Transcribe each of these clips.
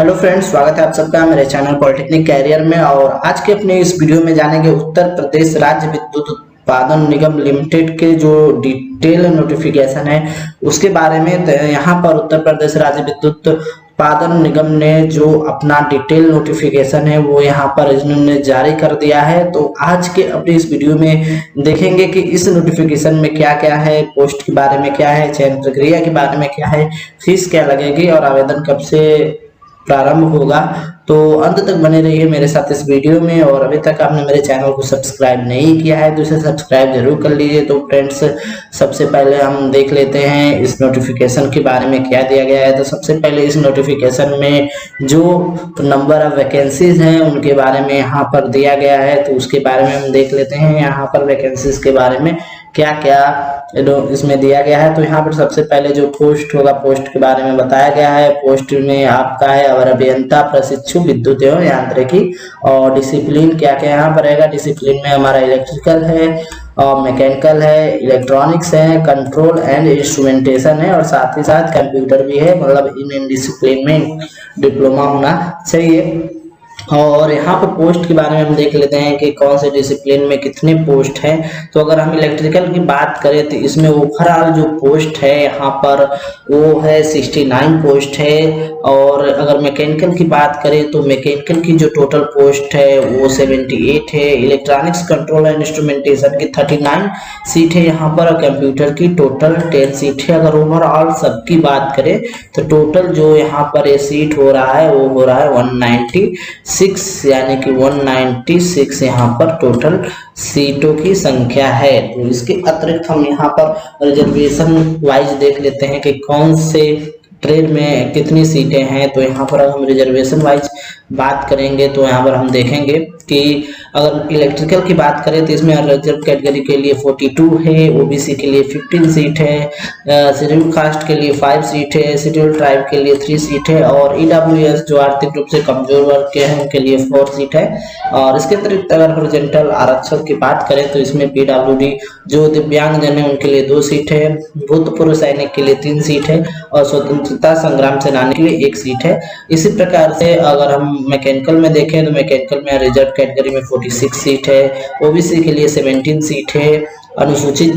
Hello friends, स्वागत है आप सबका मेरे चैनल पॉलिटेक्निक कैरियर में। और आज के अपने इस वीडियो में जानेंगे उत्तर प्रदेश राज्य विद्युत उत्पादन निगम लिमिटेड के जो डिटेल नोटिफिकेशन है उसके बारे में। यहाँ पर उत्तर प्रदेश राज्य विद्युत उत्पादन निगम ने जो अपना डिटेल नोटिफिकेशन है वो यहाँ पर इन्होंने जारी कर दिया है। तो आज के अपने इस वीडियो में देखेंगे कि इस नोटिफिकेशन में क्या क्या है, पोस्ट के बारे में क्या है, चयन प्रक्रिया के बारे में क्या है, फीस क्या लगेगी और आवेदन कब से प्रारंभ होगा। तो अंत तक बने रहिए मेरे साथ इस वीडियो में। और अभी तक आपने मेरे चैनल को सब्सक्राइब नहीं किया है तो इसे सब्सक्राइब जरूर कर लीजिए। तो फ्रेंड्स, सबसे पहले हम देख लेते हैं इस नोटिफिकेशन के बारे में क्या दिया गया है। तो सबसे पहले इस नोटिफिकेशन में जो नंबर ऑफ वैकेंसीज हैं उनके बारे में यहाँ पर दिया गया है, तो उसके बारे में हम देख लेते हैं। यहाँ पर वैकेंसीज के बारे में क्या क्या इसमें दिया गया है। तो यहाँ पर सबसे पहले जो पोस्ट होगा, पोस्ट के बारे में बताया गया है। पोस्ट में आपका है और अभियंता प्रशिक्षु विद्युत एवं यांत्रिकी, और डिसिप्लिन क्या क्या यहाँ पर रहेगा। डिसिप्लिन में हमारा इलेक्ट्रिकल है और मैकेनिकल है, इलेक्ट्रॉनिक्स है, कंट्रोल एंड इंस्ट्रूमेंटेशन है और साथ ही साथ कंप्यूटर भी है। मतलब इन डिसिप्लिन में डिप्लोमा होना चाहिए। और यहाँ पर पोस्ट के बारे में हम देख लेते हैं कि कौन से डिसिप्लिन में कितने पोस्ट हैं। तो अगर हम इलेक्ट्रिकल की बात करें तो इसमें ओवरऑल जो पोस्ट है यहाँ पर वो है 69 पोस्ट है। और अगर मैकेनिकल की बात करें तो मैकेनिकल की जो टोटल पोस्ट है वो 78 है। इलेक्ट्रॉनिक्स कंट्रोल एंड इंस्ट्रूमेंटेशन की 39 सीट है यहाँ पर, और कंप्यूटर की टोटल 10 सीट है। अगर ओवरऑल सबकी बात करें तो टोटल जो यहाँ पर ये सीट हो रहा है वो हो रहा है 196, यानी कि 196 यहाँ पर टोटल सीटों की संख्या है। तो इसके अतिरिक्त हम यहाँ पर रिजर्वेशन वाइज देख लेते हैं कि कौन से ट्रेड में कितनी सीटें हैं। तो यहाँ पर हम रिजर्वेशन वाइज बात करेंगे तो यहाँ पर हम देखेंगे कि अगर इलेक्ट्रिकल की बात करें तो इसमें रिजर्व कैटेगरी के लिए 42 है, ओबीसी के लिए 15 सीट है, शेड्यूल कास्ट के लिए 5 सीट है, शेड्यूल ट्राइब के लिए 3 सीट है, और ईडब्ल्यूएस जो आर्थिक रूप से कमजोर वर्ग के हैं उनके लिए 4 सीट है। और इसके अतिरिक्त अगर हॉरिजॉन्टल आरक्षण की बात करें तो इसमें पीडब्ल्यूडी जो दिव्यांग जन है उनके लिए 2 सीट है, भूतपूर्व सैनिक के लिए 3 सीट है और स्वतंत्रता संग्राम सेनानी के लिए 1 सीट है। इसी प्रकार से अगर हम मैकेनिकल में देखें तो मैकेनिकल में रिजर्व कैटेगरी में 46 सीट है, ओबीसी के लिए 17 सीट है, अनुसूचित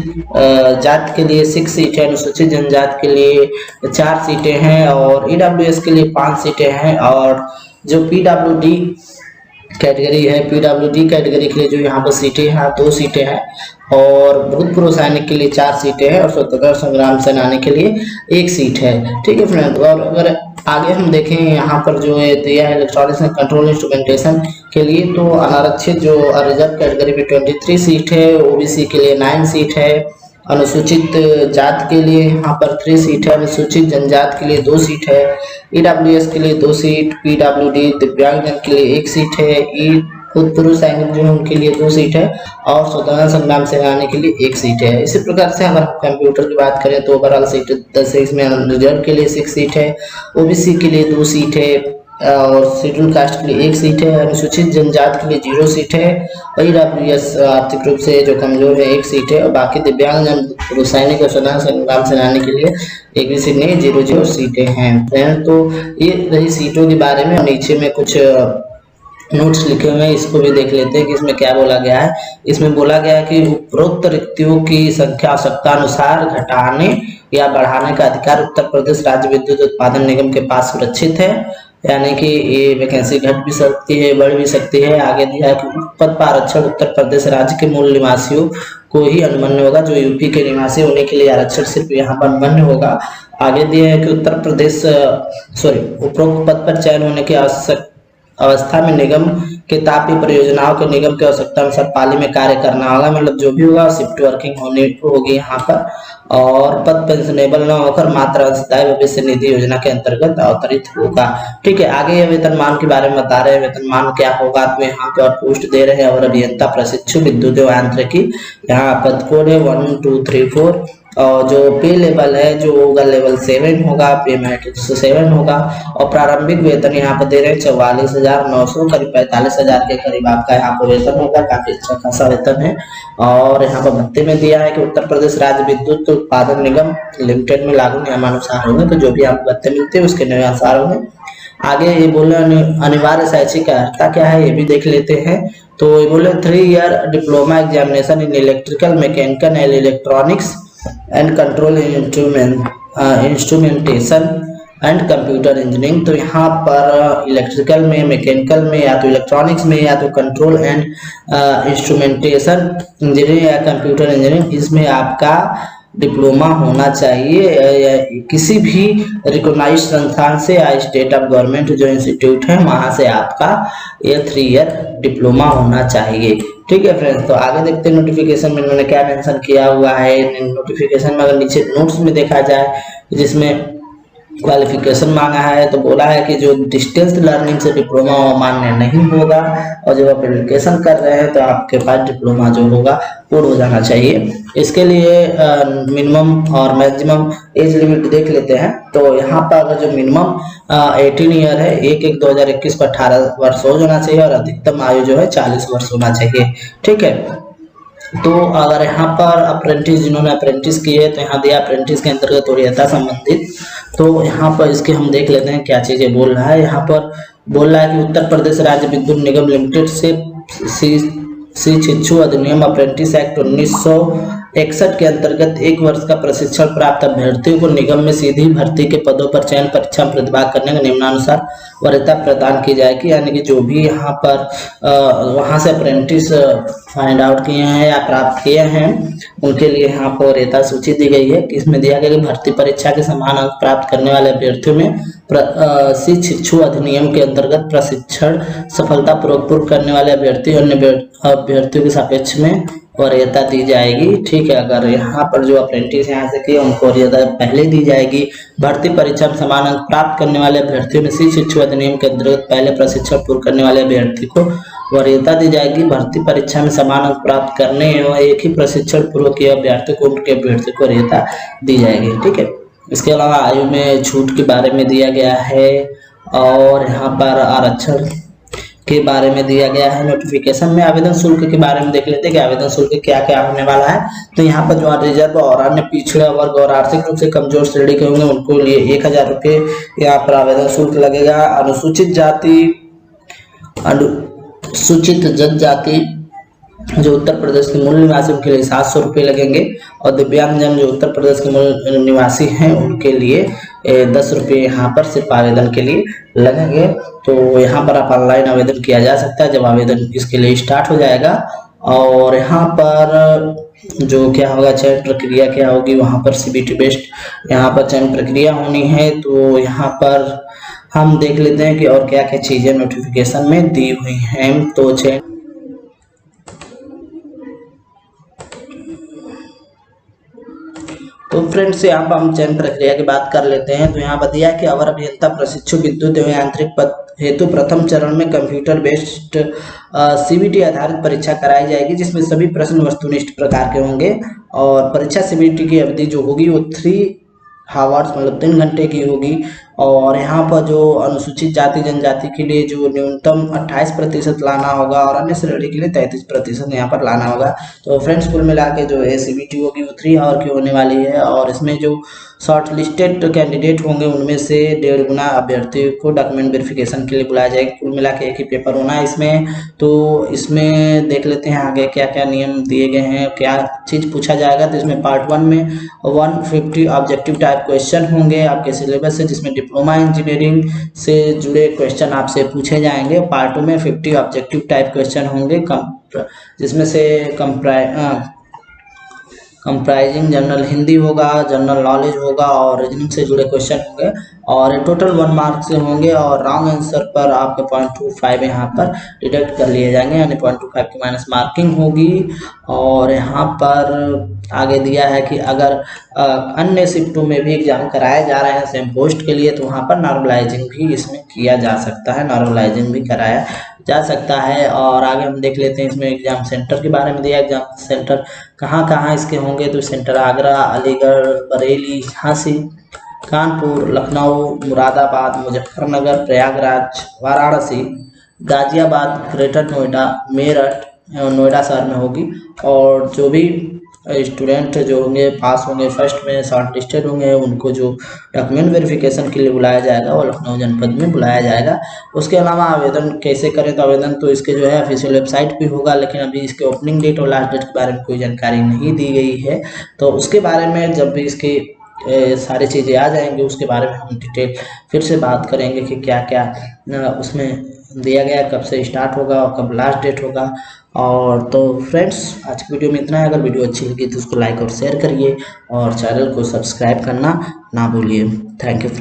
जाति के लिए 6 सीट है, अनुसूचित जनजाति के लिए 4 सीटें हैं और ईडब्ल्यूएस के लिए 5 सीटें हैं। और जो पीडब्ल्यूडी कैटेगरी है, पीडब्ल्यूडी कैटेगरी के लिए जो यहाँ पर सीटें हैं 2 सीटें हैं, और भूतपूर्व सैनिक के लिए 4 सीटें हैं और स्वतंत्रता संग्राम सेनानी के लिए 1 सीट है। ठीक है फ्रेंड। और अगर आगे हम देखें यहाँ पर जो है दिया है इलेक्ट्रॉनिक्स एंड कंट्रोल इंस्ट्रूमेंटेशन के लिए, तो अनारक्षित जो रिजर्व कैटेगरी में 23 सीट है, ओबीसी के लिए 9 सीट है, अनुसूचित जाति के लिए यहाँ पर 3 सीट है, अनुसूचित जनजाति के लिए 2 सीट है, ईडब्ल्यूएस के लिए 2 सीट, पीडब्ल्यूडी दिव्यांगजन के लिए 1 सीट है, भूतपूर्व सैनिक जो है उनके लिए 2 सीट है और स्वतंत्रता संग्राम सेनानी के लिए 1 सीट है। इसी प्रकार से अगर हम कंप्यूटर की बात करें तो ओवरऑल सीट 10 है। इसमें रिजर्व के लिए 6 सीट है, ओबीसी के लिए 2 सीट है और शेड्यूल कास्ट के लिए 1 सीट है, अनुसूचित जनजाति के लिए 0 सीट है, और ईडब्ल्यूएस आर्थिक रूप से जो कमजोर है 1 सीट है, और बाकी दिव्यांग जन सैनिक और स्वतंत्रता संग्राम सेनानी के लिए 1 भी सीट नहीं, 0 सीटें हैं। तो ये रही सीटों के बारे में। नीचे में कुछ नोट्स लिखे हुए हैं, इसको भी देख लेते हैं कि इसमें क्या बोला गया है। इसमें बोला गया है कि उपरोक्त रिक्तियों की संख्या आवश्यकता अनुसार घटाने या बढ़ाने का अधिकार उत्तर प्रदेश राज्य विद्युत उत्पादन निगम के पास सुरक्षित है, यानी कि ये वैकेंसी घट भी सकती है, बढ़ भी सकती है। आगे दिया है कि पद पर आरक्षण उत्तर प्रदेश राज्य के मूल निवासियों को ही अनुमन्य होगा, जो यूपी के निवासी होने के लिए आरक्षण सिर्फ यहाँ पर अनुमन्य होगा। आगे दिया है कि उत्तर प्रदेश उपरोक्त पद पर चयन होने की अवस्था में निगम के तापीय परियोजनाओं के निगम की आवश्यकता अनुसार पाली में कार्य करना होगा। मतलब जो भी होगा शिफ्ट वर्किंग होगी यहाँ पर, और पद पेंशनेबल न होकर मात्र अंशदायी भविष्य निधि योजना के अंतर्गत अवतरित होगा। ठीक है। आगे ये वेतनमान के बारे में बता रहे हैं, वेतनमान क्या होगा तो यहाँ पे पोस्ट दे रहे हैं। और अभियंता प्रशिक्षु विद्युत एवं यांत्रिकी, यहाँ पद कोड है 1 2 3 4, और जो पे लेवल है जो होगा लेवल 7 होगा, पे मैट्रिक्स 7 होगा, और प्रारंभिक वेतन यहाँ पर दे रहे हैं 44,900, करीब 45,000 के करीब आपका यहाँ पर वेतन होगा। काफी अच्छा खासा वेतन है। और यहाँ पर भत्ते में दिया है कि उत्तर प्रदेश राज्य विद्युत उत्पादन निगम लिमिटेड में लागू नियमानुसार होंगे, तो जो भी आपको भत्ते मिलते हैं उसके नियमानुसार होंगे। आगे ये बोले अनिवार्य शैक्षिक अर्हता क्या है ये भी देख लेते हैं। तो ये बोले 3 year diploma examination in electrical mechanical and electronics and control instrumentation and computer engineering. तो यहाँ पर इलेक्ट्रिकल में, मैकेनिकल में, या तो इलेक्ट्रॉनिक्स में, या तो कंट्रोल एंड इंस्ट्रूमेंटेशन इंजीनियरिंग या कंप्यूटर इंजीनियरिंग, इसमें आपका डिप्लोमा होना चाहिए किसी भी रिकॉग्नाइज संस्थान से या स्टेट ऑफ गवर्नमेंट जो इंस्टीट्यूट है वहां से आपका ये 3 ईयर डिप्लोमा होना चाहिए। ठीक है फ्रेंड्स, तो आगे देखते हैं नोटिफिकेशन में इन्होंने क्या मेंशन किया हुआ है। नोटिफिकेशन में अगर नीचे नोट्स में देखा जाए जिसमें क्वालिफिकेशन मांगा है तो बोला है कि जो डिस्टेंस लर्निंग से डिप्लोमा मान्य नहीं होगा, और जब आप एप्लीकेशन कर रहे हैं तो आपके पास डिप्लोमा जो होगा पूर्ण हो जाना चाहिए। इसके लिए मिनिमम और मैक्सिमम एज लिमिट देख लेते हैं। तो यहाँ पर अगर जो मिनिमम 18 ईयर है 1/1/2021 पर 18 वर्ष हो जाना चाहिए, और अधिकतम आयु जो है 40 वर्ष होना चाहिए। ठीक है, तो अगर यहाँ पर अप्रेंटिस जिन्होंने अप्रेंटिस की है तो यहाँ दिया अप्रेंटिस के अंतर्गत वरीयता संबंधित। तो यहाँ पर इसके हम देख लेते हैं क्या चीजें बोल रहा है। यहाँ पर बोल रहा है कि उत्तर प्रदेश राज्य विद्युत निगम लिमिटेड से शिक्षु अधिनियम अप्रेंटिस एक्ट 1961 के अंतर्गत 1 वर्ष का प्रशिक्षण प्राप्त अभ्यर्थियों को निगम में सीधी भर्ती के पदों पर चयन परीक्षा में प्रतिभाग करने का निम्नानुसार वरीयता प्रदान की जाएगी। यानी कि जो भी यहाँ पर वहां से अप्रेंटिस फाइंड आउट किए हैं या प्राप्त किए हैं उनके लिए यहाँ पर वरीयता सूची दी गई है। इसमें दिया गया कि भर्ती परीक्षा के समान अंक प्राप्त करने वाले अभ्यर्थियों में शिक्षु अधिनियम के अंतर्गत प्रशिक्षण सफलतापूर्वक पूर्ण करने वाले अभ्यर्थी अन्य अभ्यर्थियों के सापेक्ष में वरीयता दी जाएगी। ठीक है, अगर यहाँ पर जो अप्रेंटिस यहाँ से किए उनको वरीयता पहले दी जाएगी। भर्ती परीक्षा में समान अंक प्राप्त करने वाले अभ्यर्थियों में शिक्षु अधिनियम के अंतर्गत पहले प्रशिक्षण पूर्ण करने वाले अभ्यर्थी को वरीयता दी जाएगी। भर्ती परीक्षा में समान अंक प्राप्त करने एवं एक ही प्रशिक्षण पूर्व किए अभ्यर्थी को उनके अभ्यर्थी को वरीयता दी जाएगी। ठीक है, इसके अलावा आयु में छूट के बारे में दिया गया है, और यहाँ पर आरक्षण के बारे में दिया गया है। नोटिफिकेशन में आवेदन शुल्क के बारे में देख लेते हैं कि आवेदन शुल्क क्या क्या होने वाला है। तो यहाँ पर जो रिजर्व और अन्य पिछड़ा वर्ग और आर्थिक रूप से कमजोर श्रेणी के होंगे उनको लिए 1000 रुपये यहाँ पर आवेदन शुल्क लगेगा। अनुसूचित जाति, अनुसूचित जनजाति जो उत्तर प्रदेश के मूल निवासी उनके लिए 700 रुपये लगेंगे, और दिव्यांगजन जो उत्तर प्रदेश के मूल निवासी हैं उनके लिए 10 रुपये यहाँ पर सिर्फ आवेदन के लिए लगेंगे। तो यहाँ पर आप ऑनलाइन आवेदन किया जा सकता है जब आवेदन इसके लिए स्टार्ट हो जाएगा। और यहाँ पर जो क्या होगा, चयन प्रक्रिया क्या होगी, वहाँ पर CBT बेस्ड यहाँ पर चयन प्रक्रिया होनी है। तो यहाँ पर हम देख लेते हैं कि और क्या क्या चीजें नोटिफिकेशन में दी हुई हैं। तो चयन तो फ्रेंड्स यहाँ पर हम चयन प्रक्रिया की बात कर लेते हैं। तो यहाँ बताया कि अवर अभियंता प्रशिक्षु विद्युत एवं यांत्रिक पद हेतु प्रथम चरण में कंप्यूटर बेस्ड CBT आधारित परीक्षा कराई जाएगी, जिसमें सभी प्रश्न वस्तुनिष्ठ प्रकार के होंगे। और परीक्षा CBT की अवधि जो होगी वो 3 आवर्स मतलब 3 घंटे की होगी। और यहाँ पर जो अनुसूचित जाति जनजाति के लिए जो न्यूनतम 28% लाना होगा, और अन्य श्रेणी के लिए 33% यहाँ पर लाना होगा। तो फ्रेंड्स कुल मिला के जो CBT होगी वो 3 आवर की होने वाली है। और इसमें जो शॉर्ट लिस्टेड कैंडिडेट होंगे उनमें से 1.5 गुना अभ्यर्थी को डॉक्यूमेंट वेरिफिकेशन के लिए बुलाया जाएगा। कुल मिला के एक ही पेपर होना है इसमें। तो इसमें देख लेते हैं आगे क्या क्या नियम दिए गए हैं, क्या चीज़ पूछा जाएगा। तो इसमें पार्ट 1 में 150 ऑब्जेक्टिव टाइप क्वेश्चन होंगे आपके सिलेबस से, जिसमें डिप्लोमा इंजीनियरिंग से जुड़े क्वेश्चन आपसे पूछे जाएंगे। पार्ट 2 में 50 ऑब्जेक्टिव टाइप क्वेश्चन होंगे जिसमें से कंप्राइजिंग जनरल हिंदी होगा, जनरल नॉलेज होगा और रीजनिंग से जुड़े क्वेश्चन होंगे। और टोटल 1 मार्क से होंगे, और रॉन्ग आंसर पर आपके 0.25 यहाँ पर डिडक्ट कर लिए जाएंगे, यानी 0.25 की माइनस मार्किंग होगी। और यहाँ पर आगे दिया है कि अगर अन्य शिफ्टों में भी एग्जाम कराए जा रहे हैं सेम पोस्ट के लिए तो वहाँ पर नॉर्मलाइजिंग भी इसमें किया जा सकता है, नॉर्मलाइजिंग भी कराया जा सकता है। और आगे हम देख लेते हैं इसमें एग्जाम सेंटर के बारे में दिया। एग्जाम सेंटर कहाँ कहाँ इसके होंगे, तो सेंटर आगरा, अलीगढ़, बरेली, झांसी, कानपुर, लखनऊ, मुरादाबाद, मुजफ्फरनगर, प्रयागराज, वाराणसी, गाजियाबाद, ग्रेटर नोएडा, मेरठ एवं नोएडा शहर में होगी। और जो भी स्टूडेंट जो होंगे पास होंगे फर्स्ट में शॉर्ट लिस्टेड होंगे उनको जो डॉक्यूमेंट वेरिफिकेशन के लिए बुलाया जाएगा वो लखनऊ जनपद में बुलाया जाएगा। उसके अलावा आवेदन कैसे करें, तो आवेदन तो इसके जो है ऑफिशियल वेबसाइट पे होगा, लेकिन अभी इसके ओपनिंग डेट और लास्ट डेट के बारे में कोई जानकारी नहीं दी गई है। तो उसके बारे में जब भी इसके सारी चीज़ें आ जाएंगी उसके बारे में हम डिटेल फिर से बात करेंगे कि क्या क्या उसमें दिया गया, कब से स्टार्ट होगा और कब लास्ट डेट होगा। और तो फ्रेंड्स आज की वीडियो में इतना है। अगर वीडियो अच्छी लगी तो उसको लाइक और शेयर करिए और चैनल को सब्सक्राइब करना ना भूलिए। Thank you friends.